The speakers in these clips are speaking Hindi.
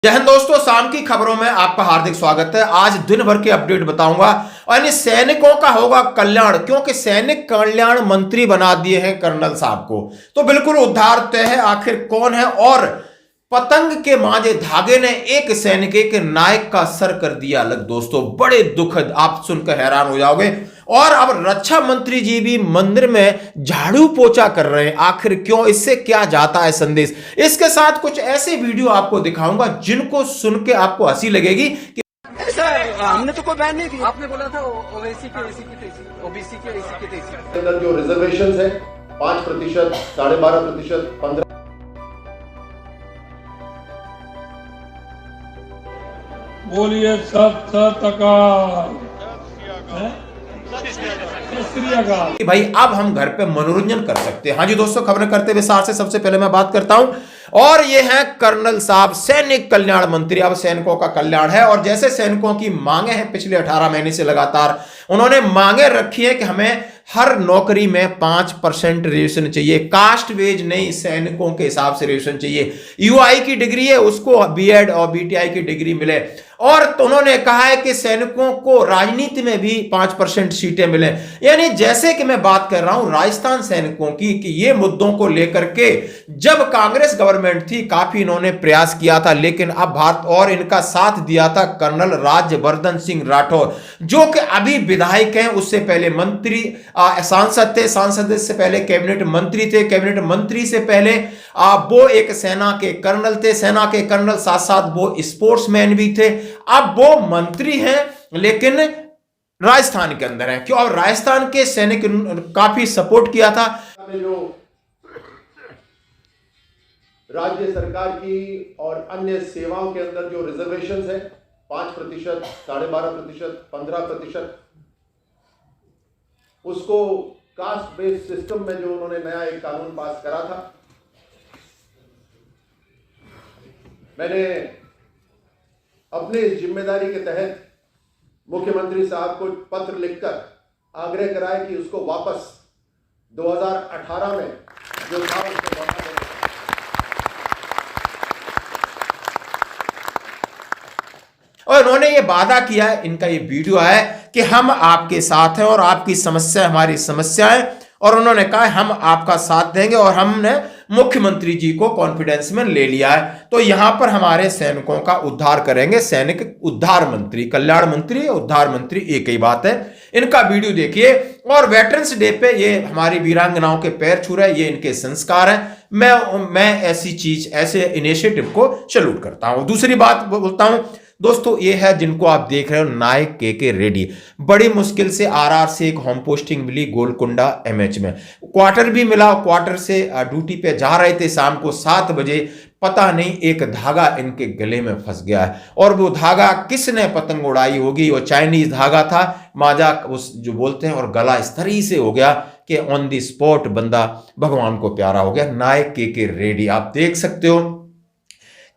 जय हिंद दोस्तों, शाम की खबरों में आपका हार्दिक स्वागत है। आज दिन भर की अपडेट बताऊंगा और इन सैनिकों का होगा कल्याण, क्योंकि सैनिक कल्याण मंत्री बना दिए हैं कर्नल साहब को। तो बिल्कुल उद्धार तय है। आखिर कौन है? और पतंग के मांझे धागे ने एक सैनिक एक नायक का सर कर दिया अलग। दोस्तों बड़े दुखद, आप सुनकर हैरान हो जाओगे। और अब रक्षा मंत्री जी भी मंदिर में झाड़ू पोछा कर रहे हैं। आखिर क्यों? इससे क्या जाता है संदेश? इसके साथ कुछ ऐसे वीडियो आपको दिखाऊंगा जिनको सुन के आपको हंसी लगेगी कि सर हमने तो कोई बैन नहीं किया। आपने बोला था ओबीसी के एसी की तेजी, ओबीसी के एसी की तेजी। अंदर जो रिजर्वेशन है 5%, 12.5%, 15। बोलिए सत अकाल। कि भाई अब हम घर पे मनोरंजन कर सकते हैं। हाँ जी दोस्तों, खबरें करते हुए साथ से सबसे पहले मैं बात करता हूं और ये हैं कर्नल साहब, सैनिक कल्याण मंत्री। अब सैनिकों का कल्याण है और जैसे सैनिकों की मांगे हैं पिछले 18 महीने से लगातार उन्होंने मांगे रखी है कि हमें हर नौकरी में 5% रिजर्वेशन चाहिए। कास्ट वेज नहीं, सैनिकों के हिसाब से रिजर्वेशन चाहिए। यूआई की डिग्री है उसको बीएड और बीटीआई की डिग्री मिले। और तो उन्होंने कहा है कि सैनिकों को राजनीति में भी 5% सीटें मिले। यानी जैसे कि मैं बात कर रहा हूं राजस्थान सैनिकों की, कि ये मुद्दों को लेकर के जब कांग्रेस गवर्नमेंट थी काफी इन्होंने प्रयास किया था, लेकिन अब भारत और इनका साथ दिया था कर्नल राज्यवर्धन सिंह राठौर, जो कि अभी विधायक हैं। उससे पहले मंत्री सांसद थे, सांसद से पहले कैबिनेट मंत्री थे, कैबिनेट मंत्री से पहले वो एक सेना के कर्नल थे, सेना के कर्नल साथ साथ वो स्पोर्ट्समैन भी थे। अब वो मंत्री हैं लेकिन राजस्थान के अंदर हैं। क्यों? अब राजस्थान के सैनिक काफी सपोर्ट किया था। जो राज्य सरकार की और अन्य सेवाओं के अंदर जो रिजर्वेशन है 5%, 12.5%, 15%, उसको कास्ट बेस्ड सिस्टम में जो उन्होंने नया एक कानून पास करा था, मैंने अपने इस जिम्मेदारी के तहत मुख्यमंत्री साहब को पत्र लिखकर आग्रह कराया कि उसको वापस 2018 में जो था उसको बढ़ा दें। और उन्होंने ये वादा किया है, इनका ये वीडियो है कि हम आपके साथ हैं और आपकी समस्या हमारी समस्या है। और उन्होंने कहा हम आपका साथ देंगे और हमने मुख्यमंत्री जी को कॉन्फिडेंस में ले लिया है। तो यहां पर हमारे सैनिकों का उद्धार करेंगे। सैनिक उद्धार मंत्री, कल्याण मंत्री, उद्धार मंत्री एक ही बात है। इनका वीडियो देखिए। और वेटरन्स डे पे ये हमारी वीरांगनाओं के पैर छू रहे, ये इनके संस्कार हैं। मैं ऐसी चीज, ऐसे इनिशिएटिव को सैल्यूट करता हूं। दूसरी बात बोलता हूं दोस्तों, ये है जिनको आप देख रहे हो नायक के रेड्डी। बड़ी मुश्किल से आरआर से एक होम पोस्टिंग मिली गोलकुंडा एमएच में, क्वार्टर भी मिला। क्वार्टर से ड्यूटी पे जा रहे थे शाम को 7 बजे, पता नहीं एक धागा इनके गले में फंस गया है। और वो धागा किसने पतंग उड़ाई होगी, वो चाइनीज धागा था, माजा उस जो बोलते हैं, और गला इस तरह से हो गया कि ऑन द स्पॉट बंदा भगवान को प्यारा हो गया। नायक के रेड्डी, आप देख सकते हो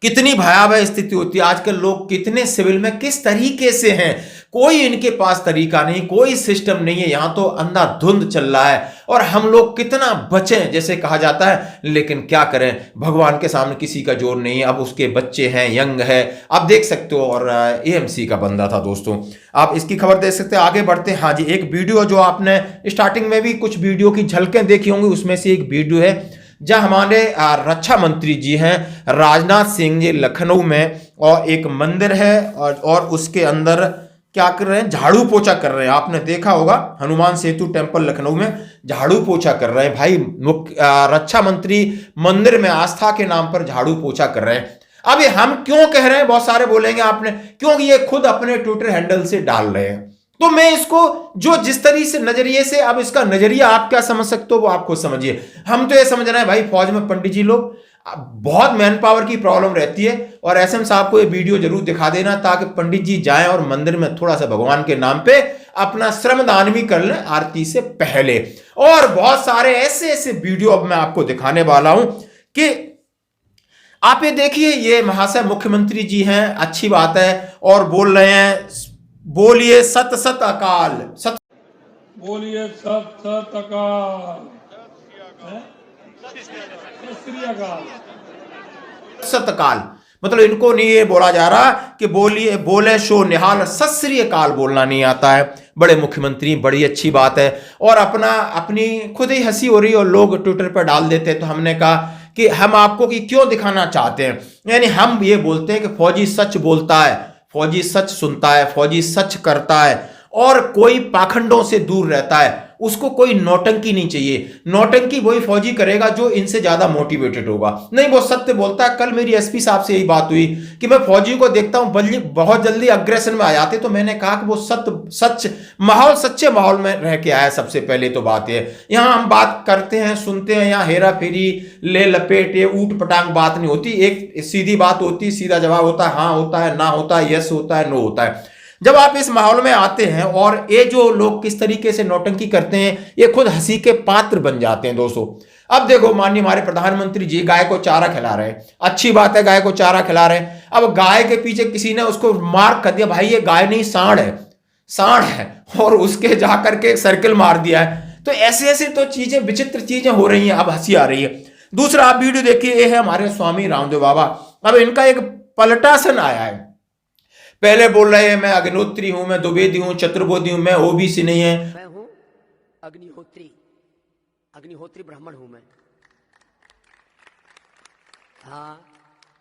कितनी भयावह स्थिति होती है। आजकल लोग कितने सिविल में किस तरीके से हैं, कोई इनके पास तरीका नहीं, कोई सिस्टम नहीं है। यहां तो अंधाधुंध चल रहा है और हम लोग कितना बचें जैसे कहा जाता है, लेकिन क्या करें, भगवान के सामने किसी का जोर नहीं है। अब उसके बच्चे हैं, यंग है, आप देख सकते हो। और एएमसी का बंदा था दोस्तों। आप इसकी खबर देख सकते हैं। आगे बढ़ते हैं। हाँ जी, एक वीडियो जो आपने स्टार्टिंग में भी कुछ वीडियो की झलकें देखी होंगी, उसमें से एक वीडियो है जहां हमारे रक्षा मंत्री जी हैं राजनाथ सिंह जी लखनऊ में, और एक मंदिर है और उसके अंदर क्या कर रहे हैं, झाड़ू पोछा कर रहे हैं। आपने देखा होगा हनुमान सेतु टेम्पल लखनऊ में झाड़ू पोछा कर रहे हैं। भाई रक्षा मंत्री मंदिर में आस्था के नाम पर झाड़ू पोछा कर रहे हैं। अब ये हम क्यों कह रहे हैं, बहुत सारे बोलेंगे आपने, क्योंकि ये खुद अपने ट्विटर हैंडल से डाल रहे हैं। तो मैं इसको जो जिस तरीके से नजरिए से, अब इसका नजरिया आप क्या समझ सकते हो वो आपको समझिए। हम तो ये समझ रहे हैं भाई फौज में पंडित जी लोग, बहुत मैन पावर की प्रॉब्लम रहती है। और एसएम साहब को ये वीडियो जरूर दिखा देना ताकि पंडित जी जाएं और मंदिर में थोड़ा सा भगवान के नाम पे अपना श्रमदान भी कर लें आरती से पहले। और बहुत सारे ऐसे ऐसे वीडियो अब मैं आपको दिखाने वाला हूं कि आप ये देखिए। ये महाशय मुख्यमंत्री जी हैं, अच्छी बात है, और बोल रहे हैं बोलिए सत अकाल। बोलिए सत अकाल। सत अकाल मतलब इनको नहीं ये बोला जा रहा कि बोले शो निहाल, सत श्री अकाल बोलना नहीं आता है। बड़े मुख्यमंत्री, बड़ी अच्छी बात है। और अपनी खुद ही हंसी हो रही और लोग ट्विटर पर डाल देते हैं। तो हमने कहा कि हम आपको कि क्यों दिखाना चाहते हैं, यानी हम ये बोलते हैं कि फौजी सच बोलता है, फौजी सच सुनता है, फौजी सच करता है और कोई पाखंडों से दूर रहता है। उसको कोई नौटंकी नहीं चाहिए। नौटंकी वही फौजी करेगा जो इनसे ज्यादा मोटिवेटेड होगा। नहीं, वो सत्य बोलता है। कल मेरी एसपी साहब से यही बात हुई कि मैं फौजी को देखता हूं बहुत जल्दी अग्रेशन में आ जाते, तो मैंने कहा कि वो सच्चे माहौल में रह के आया। सबसे पहले तो बात है, यहां हम बात करते हैं, सुनते हैं, यहाँ हेरा फेरी, ले लपेट, ये ऊट पटांग बात नहीं होती। एक सीधी बात होती, सीधा जवाब होता है, हाँ होता है, ना होता है, यस होता है, नो होता है। जब आप इस माहौल में आते हैं और ये जो लोग किस तरीके से नौटंकी करते हैं, ये खुद हंसी के पात्र बन जाते हैं दोस्तों। अब देखो, माननीय हमारे प्रधानमंत्री जी गाय को चारा खिला रहे हैं, अच्छी बात है, गाय को चारा खिला रहे हैं। अब गाय के पीछे किसी ने उसको मार्क कर दिया, भाई ये गाय नहीं सांड है, सांड है, और उसके जाकर के एक सर्किल मार दिया है। तो ऐसे ऐसे तो चीजें, विचित्र चीजें हो रही हैं। अब हंसी आ रही है। दूसरा आप वीडियो देखिए, ये है हमारे स्वामी रामदेव बाबा। अब इनका एक पलटासन आया है। पहले बोल रहे हैं मैं अग्निहोत्री हूं, मैं द्विवेदी हूं, चतुर्वेदी हूं, मैं ओबीसी नहीं है। मैं हूं अग्निहोत्री ब्राह्मण हूं मैं। हाँ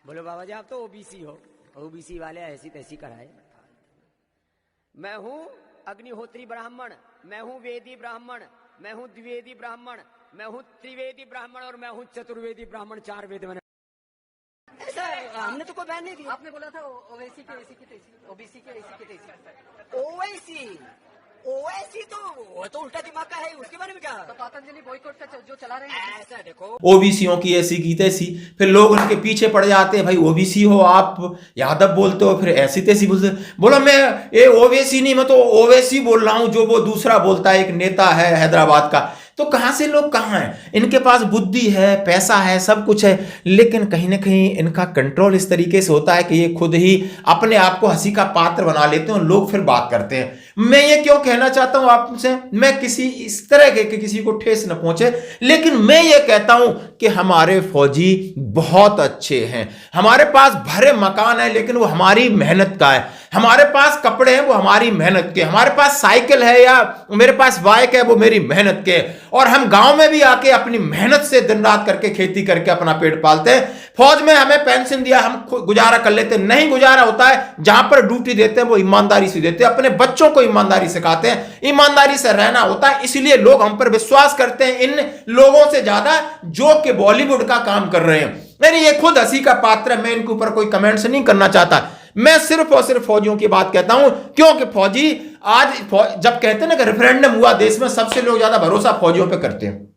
बोलो बाबा जी, आप तो ओबीसी हो, ओबीसी वाले ऐसी तैसी कराए। मैं हूं अग्निहोत्री ब्राह्मण, मैं हूं वेदी ब्राह्मण, मैं हूं द्विवेदी ब्राह्मण, मैं हूं त्रिवेदी ब्राह्मण और मैं हूं चतुर्वेदी ब्राह्मण। 4 वेद मैंने। हमने तो कोई बैन नहीं दी। आपने बोला था ओवैसी के एसी की तेसी, ओबीसी के एसी की तेसी। ओवैसी तो वो तो उल्टा दिमाग का है, उसके बारे में क्या? तो पतंजलि बॉयकॉट का जो चला रहे हैं, ऐसा देखो, ओबीसीयों की ऐसी की तैसी, फिर लोग उनके पीछे पड़ जाते हैं, भाई ओबीसी हो आप, यादव बोलते हो, फिर ऐसी तैसी बोलते हो। बोला मैं ये ओवैसी नहीं, मैं तो ओवैसी बोल रहा हूं, जो वो दूसरा बोलता है, एक नेता है हैदराबाद का। तो कहां से लोग कहां हैं? इनके पास बुद्धि है, पैसा है, सब कुछ है, लेकिन कहीं ना कहीं इनका कंट्रोल इस तरीके से होता है कि ये खुद ही अपने आप को हंसी का पात्र बना लेते हैं, लोग फिर बात करते हैं। मैं ये क्यों कहना चाहता हूं आपसे, मैं किसी इस तरह के किसी को ठेस न पहुंचे, लेकिन मैं ये कहता हूं कि हमारे फौजी बहुत अच्छे हैं। हमारे पास भरे मकान है, लेकिन वो हमारी मेहनत का है। हमारे पास कपड़े हैं, वो हमारी मेहनत के। हमारे पास साइकिल है या मेरे पास बाइक है, वो मेरी मेहनत के। और हम गांव में भी आके अपनी मेहनत से दिन रात करके खेती करके अपना पेट पालते हैं। फौज में हमें पेंशन दिया, हम गुजारा कर लेते हैं। नहीं गुजारा होता है, जहां पर ड्यूटी देते हैं वो ईमानदारी से देते हैं, अपने बच्चों को ईमानदारी सिखाते हैं, ईमानदारी से रहना होता है। इसलिए लोग हम पर विश्वास करते हैं, इन लोगों से ज्यादा जो कि बॉलीवुड का काम कर रहे हैं। नहीं, ये खुद हंसी का पात्र है। मैं इनके ऊपर कोई कमेंट्स नहीं करना चाहता, मैं सिर्फ और सिर्फ फौजियों की बात कहता हूं, क्योंकि फौजी आज जब कहते हैं ना कि रेफरेंडम हुआ देश में, सबसे लोग ज्यादा भरोसा फौजियों पे करते हैं।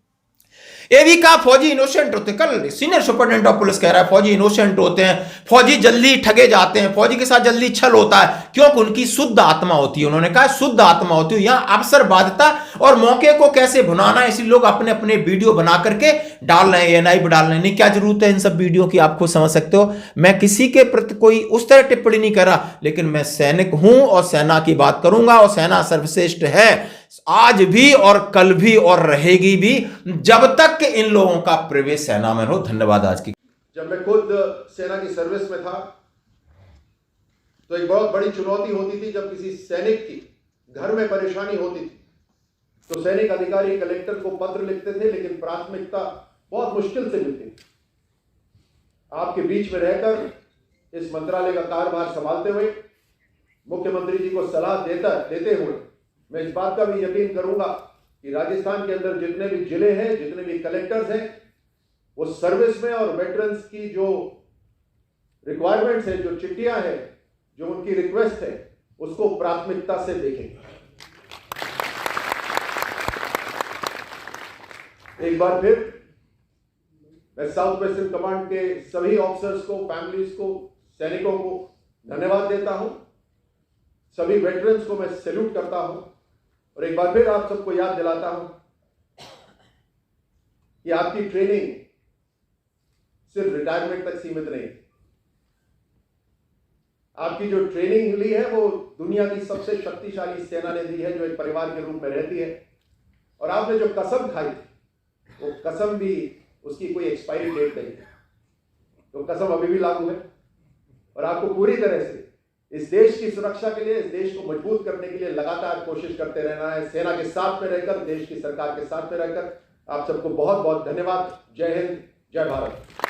ये भी कहा फौजी इनोसेंट होते, कल सीनियर सुपरिटेंडेंट ऑफ पुलिस कह रहा है फौजी इनोसेंट होते हैं, फौजी जल्दी ठगे जाते हैं, फौजी के साथ जल्दी छल होता है, क्योंकि उनकी शुद्ध आत्मा होती है। उन्होंने कहा शुद्ध आत्मा होती है। यहां अवसरवादिता और मौके को कैसे भुनाना, इसलिए लोग अपने अपने वीडियो बना करके डाल रहे हैं, एनआई पर डाल रहे हैं। नहीं, क्या जरूरत है इन सब वीडियो की, आप खुद समझ सकते हो। मैं किसी के प्रति कोई उस तरह टिप्पणी नहीं कर रहा, लेकिन मैं सैनिक हूं और सेना की बात करूंगा, और सेना सर्वश्रेष्ठ है आज भी और कल भी और रहेगी भी, जब तक कि इन लोगों का प्रवेश सेना में हो। धन्यवाद। आज की जब मैं खुद सेना की सर्विस में था तो एक बहुत बड़ी चुनौती होती थी। जब किसी सैनिक की घर में परेशानी होती थी तो सैनिक अधिकारी कलेक्टर को पत्र लिखते थे, लेकिन प्राथमिकता बहुत मुश्किल से मिलती थी। आपके बीच में रहकर इस मंत्रालय का कार्यभार संभालते हुए, मुख्यमंत्री जी को सलाह देते हुए मैं इस बात का भी यकीन करूंगा कि राजस्थान के अंदर जितने भी जिले हैं, जितने भी कलेक्टर्स हैं, वो सर्विस में और वेटरन्स की जो रिक्वायरमेंट्स है, जो चिट्ठियां हैं, जो उनकी रिक्वेस्ट है, उसको प्राथमिकता से देखेंगे। एक बार फिर मैं साउथ वेस्टर्न कमांड के सभी ऑफिसर्स को, फैमिलीज को, सैनिकों को धन्यवाद देता हूं। सभी वेटरन्स को मैं सैल्यूट करता हूं, और एक बार फिर आप सबको याद दिलाता हूं कि आपकी ट्रेनिंग सिर्फ रिटायरमेंट तक सीमित नहीं। आपकी जो ट्रेनिंग मिली है वो दुनिया की सबसे शक्तिशाली सेना ने दी है, जो एक परिवार के रूप में रहती है। और आपने जो कसम खाई वो कसम भी, उसकी कोई एक्सपायरी डेट नहीं है, तो कसम अभी भी लागू है। और आपको पूरी तरह से इस देश की सुरक्षा के लिए, इस देश को मजबूत करने के लिए लगातार कोशिश करते रहना है, सेना के साथ में रहकर, देश की सरकार के साथ में रहकर। आप सबको बहुत बहुत धन्यवाद। जय हिंद, जय भारत।